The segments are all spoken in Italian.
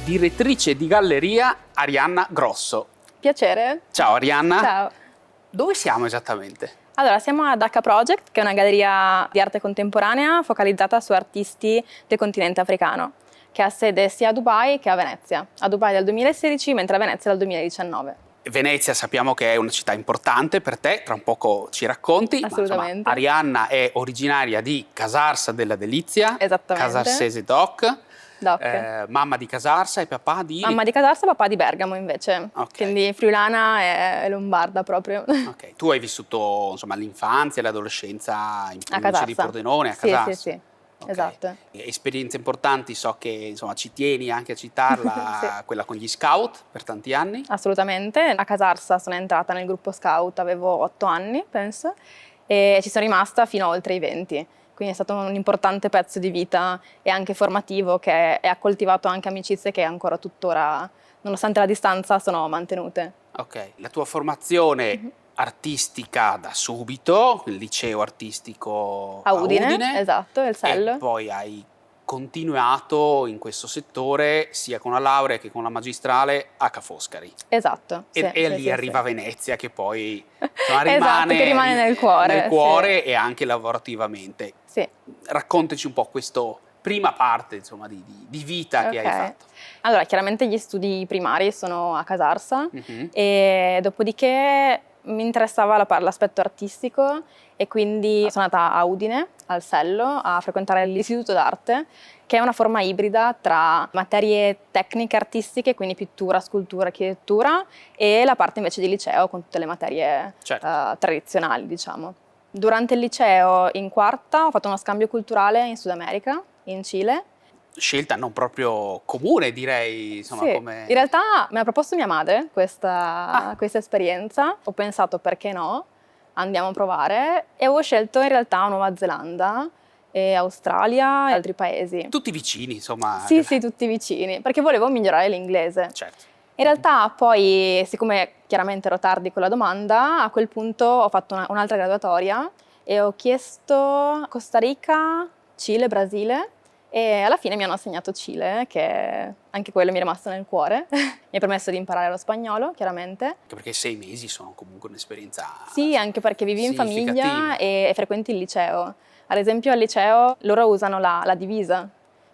direttrice di galleria Arianna Grosso. Piacere. Ciao Arianna. Ciao. Dove siamo esattamente? Allora, siamo ad H Project, che è una galleria di arte contemporanea focalizzata su artisti del continente africano, che ha sede sia a Dubai che a Venezia. A Dubai dal 2016, mentre a Venezia dal 2019. Venezia sappiamo che è una città importante per te, tra un poco ci racconti. Assolutamente. Ma, Arianna è originaria di Casarsa della Delizia, Esattamente. casarsese doc, Doc. mamma di Casarsa e papà di... Mamma di Casarsa, papà di Bergamo invece, Ok. quindi friulana e lombarda proprio. Ok, tu hai vissuto insomma l'infanzia e l'adolescenza in A provincia di Casarsa. Pordenone, a Sì, Casarsa. sì, sì. Ok. Esatto. Esperienze importanti, so che insomma ci tieni anche a citarla, Sì. quella con gli scout per tanti anni. Assolutamente. A Casarsa sono entrata nel gruppo scout, avevo 8 anni, penso, e ci sono rimasta fino a oltre i 20. Quindi è stato un importante pezzo di vita e anche formativo che ha coltivato anche amicizie che ancora tuttora, nonostante la distanza, sono mantenute. Ok, la tua formazione artistica da subito, il liceo artistico A Udine, esatto, il Sello. E poi hai continuato in questo settore sia con la laurea che con la magistrale a Ca' Foscari. Esatto. E sì, lì sì, arriva sì. Venezia che poi insomma, Esatto, che rimane nel cuore, e anche lavorativamente. Sì. Raccontaci un po' questa prima parte insomma, di vita che hai fatto. Allora, chiaramente gli studi primari sono a Casarsa Mhm. e dopodiché mi interessava l'aspetto artistico e quindi sono andata a Udine, al Sello, a frequentare l'istituto d'arte, che è una forma ibrida tra materie tecniche artistiche, quindi pittura, scultura, architettura, e la parte invece di liceo con tutte le materie Certo. tradizionali, diciamo. Durante il liceo, in quarta, ho fatto uno scambio culturale in Sud America, in Cile. Scelta non proprio comune, direi, insomma, Sì, come... in realtà me l'ha proposto mia madre questa esperienza, ho pensato perché no, andiamo a provare e avevo scelto in realtà Nuova Zelanda, e Australia e altri paesi. Tutti vicini, insomma. Sì, sì, tutti vicini, perché volevo migliorare l'inglese. Certo. In realtà poi, siccome chiaramente ero tardi con la domanda, a quel punto ho fatto un'altra graduatoria e ho chiesto Costa Rica, Cile, Brasile e alla fine mi hanno assegnato Cile, che anche quello mi è rimasto nel cuore. Mi ha permesso di imparare lo spagnolo, chiaramente. Anche perché 6 mesi sono comunque un'esperienza Sì, anche perché vivi in famiglia significativa. e frequenti il liceo. Ad esempio al liceo loro usano la divisa,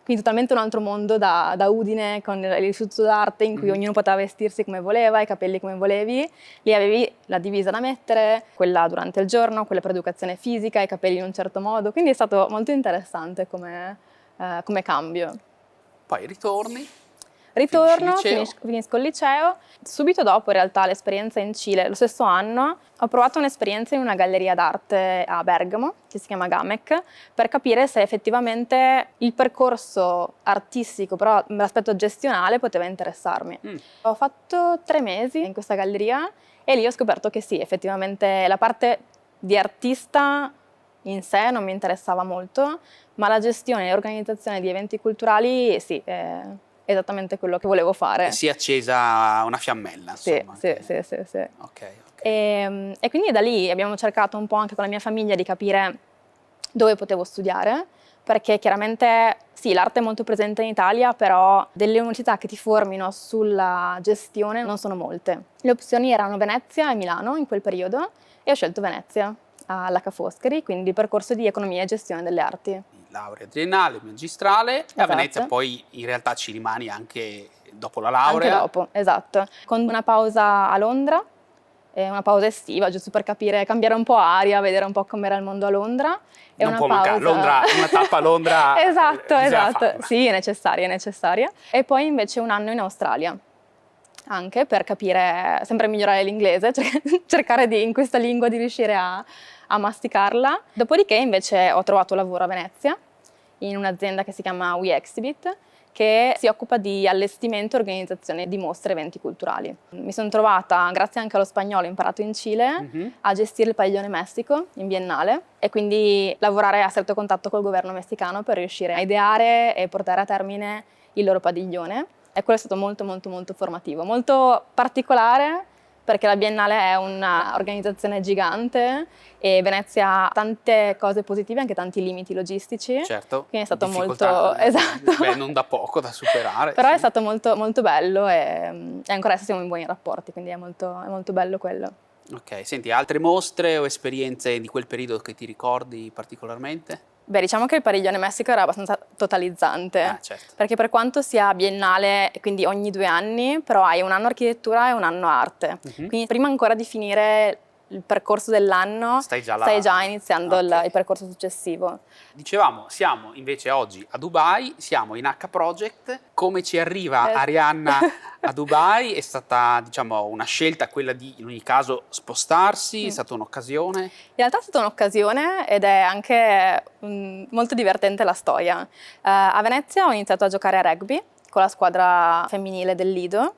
quindi totalmente un altro mondo da Udine con l'istituto d'arte in cui ognuno poteva vestirsi come voleva, i capelli come volevi. Lì avevi la divisa da mettere, quella durante il giorno, quella per educazione fisica, i capelli in un certo modo, quindi è stato molto interessante come cambio. Poi ritorni. Ritorno, Finisci il liceo? finisco il liceo, subito dopo in realtà l'esperienza in Cile, lo stesso anno, ho provato un'esperienza in una galleria d'arte a Bergamo, che si chiama GAMEC, per capire se effettivamente il percorso artistico, però l'aspetto gestionale, poteva interessarmi. Ho fatto 3 mesi in questa galleria e lì ho scoperto che sì, effettivamente la parte di artista in sé non mi interessava molto, ma la gestione e l'organizzazione di eventi culturali sì, esattamente quello che volevo fare. E si è accesa una fiammella, insomma. Sì. Ok. E quindi da lì abbiamo cercato un po' anche con la mia famiglia di capire dove potevo studiare, perché chiaramente sì, l'arte è molto presente in Italia, però delle università che ti formino sulla gestione non sono molte. Le opzioni erano Venezia e Milano in quel periodo e ho scelto Venezia alla Ca' Foscari, quindi percorso di economia e gestione delle arti. Laurea triennale, magistrale, e a Esatto. Venezia poi in realtà ci rimani anche dopo la laurea. Anche dopo, esatto. Con una pausa a Londra, una pausa estiva, giusto per capire, cambiare un po' aria, vedere un po' com'era il mondo a Londra. E Non una può pausa... mancare, Londra, una tappa a Londra. Esatto. bisogna farla. Sì, è necessaria. E poi invece un anno in Australia, anche per capire, sempre migliorare l'inglese, cercare in questa lingua di riuscire a masticarla. Dopodiché invece ho trovato lavoro a Venezia, in un'azienda che si chiama We Exhibit, che si occupa di allestimento e organizzazione di mostre e eventi culturali. Mi sono trovata, grazie anche allo spagnolo imparato in Cile, a gestire il Padiglione Messico in biennale e quindi lavorare a stretto contatto col governo messicano per riuscire a ideare e portare a termine il loro padiglione. E quello è stato molto formativo, molto particolare, perché la Biennale è un'organizzazione gigante e Venezia ha tante cose positive, anche tanti limiti logistici. Certo, Quindi è stato difficoltà, molto... Esatto. beh, non da poco da superare. Però sì. è stato molto, molto bello e ancora adesso siamo in buoni rapporti, quindi è molto bello quello. Ok, senti, altre mostre o esperienze di quel periodo che ti ricordi particolarmente? Beh, diciamo che il Pariglione Messico era abbastanza totalizzante, Certo. perché per quanto sia biennale, quindi ogni 2 anni, però hai un anno architettura e un anno arte. Mhm. Quindi prima ancora di finire il percorso dell'anno, Stai già là. stai già iniziando Ok. il percorso successivo. Dicevamo, siamo invece oggi a Dubai, siamo in H Project. Come ci arriva Arianna a Dubai? È stata, diciamo, una scelta quella di, in ogni caso, spostarsi? È stata un'occasione? In realtà è stata un'occasione ed è anche molto divertente la storia. A Venezia ho iniziato a giocare a rugby con la squadra femminile del Lido.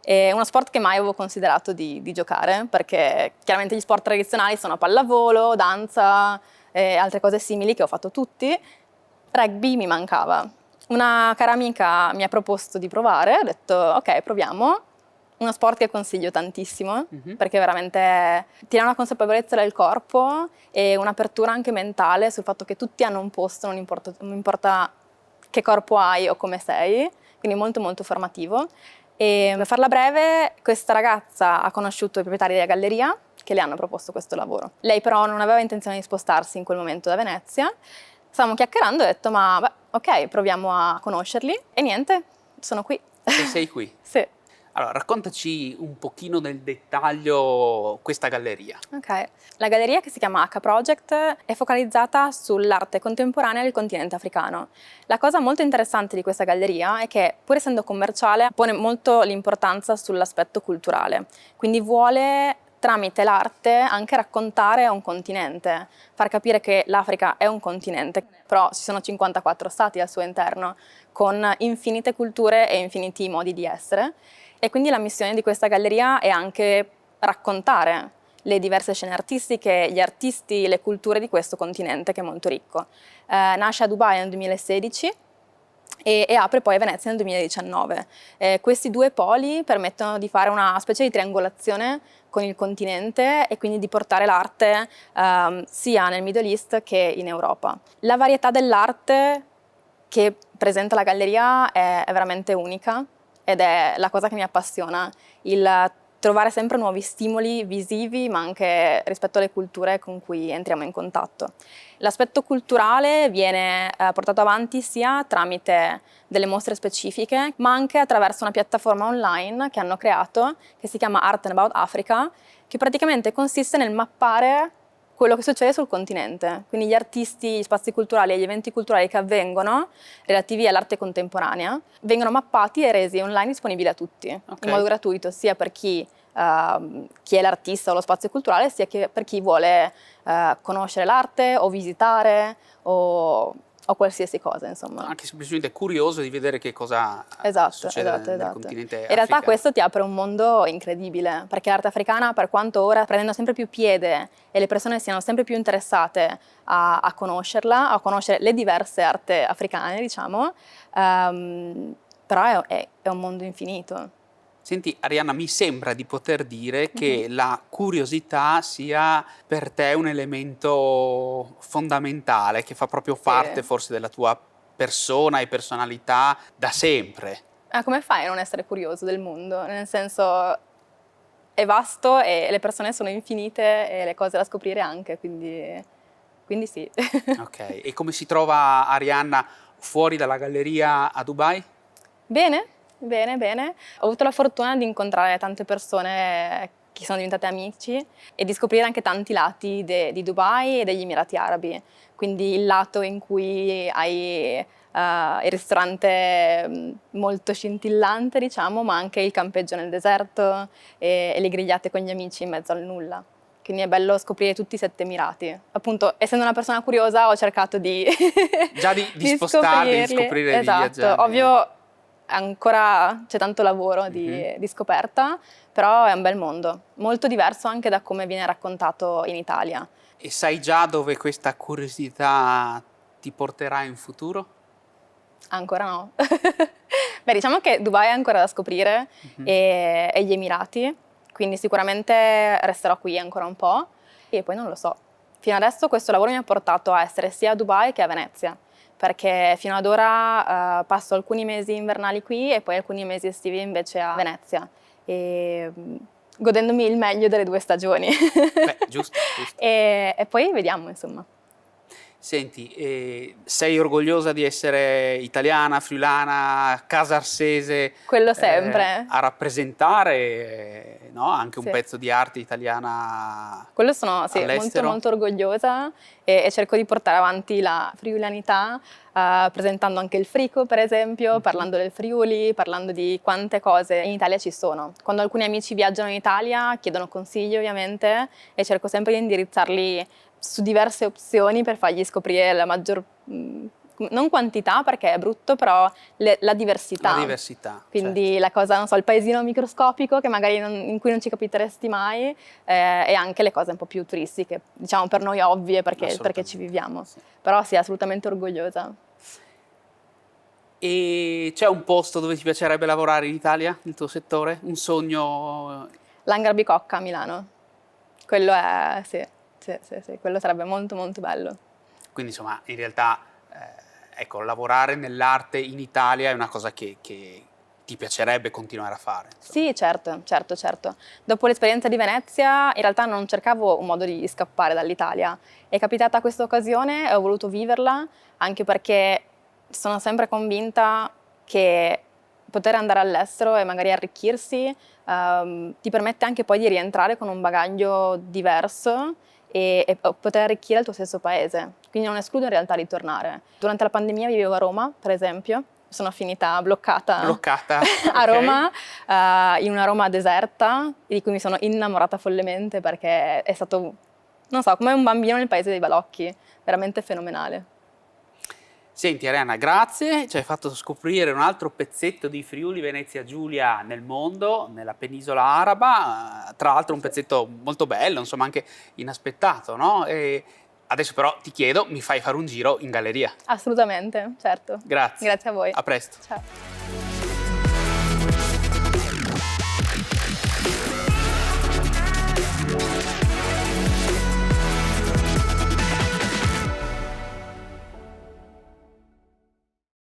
È uno sport che mai avevo considerato di giocare, perché chiaramente gli sport tradizionali sono pallavolo, danza e altre cose simili che ho fatto tutti. Rugby mi mancava. Una cara amica mi ha proposto di provare, ho detto ok, proviamo. Uno sport che consiglio tantissimo, perché veramente ti dà una consapevolezza del corpo e un'apertura anche mentale sul fatto che tutti hanno un posto, non importa che corpo hai o come sei, quindi molto molto formativo. E per farla breve, questa ragazza ha conosciuto i proprietari della galleria che le hanno proposto questo lavoro. Lei però non aveva intenzione di spostarsi in quel momento da Venezia. Stavamo chiacchierando e ho detto ma beh, ok, proviamo a conoscerli e niente, sono qui. E sei qui. Sì. Allora, raccontaci un pochino nel dettaglio questa galleria. Ok, la galleria, che si chiama H Project, è focalizzata sull'arte contemporanea del continente africano. La cosa molto interessante di questa galleria è che, pur essendo commerciale, pone molto l'importanza sull'aspetto culturale, quindi vuole tramite l'arte anche raccontare un continente, far capire che l'Africa è un continente, però ci sono 54 stati al suo interno, con infinite culture e infiniti modi di essere. E quindi la missione di questa galleria è anche raccontare le diverse scene artistiche, gli artisti, le culture di questo continente che è molto ricco. Nasce a Dubai nel 2016 e apre poi a Venezia nel 2019. Questi due poli permettono di fare una specie di triangolazione con il continente e quindi di portare l'arte sia nel Middle East che in Europa. La varietà dell'arte che presenta la galleria è veramente unica ed è la cosa che mi appassiona, il trovare sempre nuovi stimoli visivi ma anche rispetto alle culture con cui entriamo in contatto. L'aspetto culturale viene portato avanti sia tramite delle mostre specifiche ma anche attraverso una piattaforma online che hanno creato che si chiama Art and About Africa, che praticamente consiste nel mappare quello che succede sul continente, quindi gli artisti, gli spazi culturali e gli eventi culturali che avvengono relativi all'arte contemporanea vengono mappati e resi online disponibili a tutti, in modo gratuito, sia per chi è l'artista o lo spazio culturale, sia che per chi vuole conoscere l'arte o visitare o qualsiasi cosa, insomma. Anche semplicemente curioso di vedere che cosa succede nel continente africano. In realtà questo ti apre un mondo incredibile, perché l'arte africana, per quanto ora prendendo sempre più piede e le persone siano sempre più interessate a conoscerla, a conoscere le diverse arti africane, diciamo, però è un mondo infinito. Senti, Arianna, mi sembra di poter dire che la curiosità sia per te un elemento fondamentale, che fa proprio parte forse della tua persona e personalità da sempre. Come fai a non essere curioso del mondo? Nel senso, è vasto e le persone sono infinite e le cose da scoprire anche, quindi sì. Ok, e come si trova Arianna fuori dalla galleria a Dubai? Bene. Ho avuto la fortuna di incontrare tante persone che sono diventate amici e di scoprire anche tanti lati di Dubai e degli Emirati Arabi. Quindi il lato in cui hai il ristorante molto scintillante, diciamo, ma anche il campeggio nel deserto e le grigliate con gli amici in mezzo al nulla. Quindi è bello scoprire tutti i 7 Emirati. Appunto, essendo una persona curiosa, ho cercato di già di spostarli, di scoprire, di viaggiare. Ovvio, ancora c'è tanto lavoro di scoperta, però è un bel mondo, molto diverso anche da come viene raccontato in Italia. E sai già dove questa curiosità ti porterà in futuro? Ancora no. Beh, diciamo che Dubai è ancora da scoprire e gli Emirati, quindi sicuramente resterò qui ancora un po' e poi non lo so. Fino adesso questo lavoro mi ha portato a essere sia a Dubai che a Venezia, perché fino ad ora passo alcuni mesi invernali qui e poi alcuni mesi estivi invece a Venezia, e, godendomi il meglio delle due stagioni. Beh, giusto, giusto. E poi vediamo, insomma. Senti, sei orgogliosa di essere italiana, friulana, casarsese? Quello sempre. A rappresentare, no, anche un Sì. pezzo di arte italiana Quello sono molto all'estero? molto orgogliosa e cerco di portare avanti la friulianità, presentando anche il frico per esempio, parlando del Friuli, parlando di quante cose in Italia ci sono. Quando alcuni amici viaggiano in Italia chiedono consigli ovviamente e cerco sempre di indirizzarli su diverse opzioni per fargli scoprire la maggior, non quantità perché è brutto, però la diversità. La diversità, Quindi certo. la cosa, non so, il paesino microscopico che magari in cui non ci capiteresti mai, e anche le cose un po' più turistiche, diciamo per noi ovvie perché ci viviamo. Sì. Però sì, assolutamente orgogliosa. E c'è un posto dove ti piacerebbe lavorare in Italia, nel tuo settore? Un sogno? L'Hangar Bicocca a Milano. Quello è, sì, quello sarebbe molto molto bello. Quindi insomma, in realtà, ecco, lavorare nell'arte in Italia è una cosa che ti piacerebbe continuare a fare. Insomma. Sì, certo. Dopo l'esperienza di Venezia, in realtà non cercavo un modo di scappare dall'Italia. È capitata questa occasione e ho voluto viverla, anche perché sono sempre convinta che poter andare all'estero e magari arricchirsi ti permette anche poi di rientrare con un bagaglio diverso e poter arricchire il tuo stesso paese. Quindi non escludo in realtà di tornare. Durante la pandemia vivevo a Roma, per esempio. Sono finita bloccata a Roma, in una Roma deserta, di cui mi sono innamorata follemente perché è stato, non so, come un bambino nel paese dei balocchi, veramente fenomenale. Senti Arianna, grazie, ci hai fatto scoprire un altro pezzetto di Friuli Venezia Giulia nel mondo, nella penisola araba, tra l'altro un pezzetto molto bello, insomma anche inaspettato, no? E adesso però ti chiedo, mi fai fare un giro in galleria? Assolutamente, certo. Grazie. Grazie a voi. A presto. Ciao.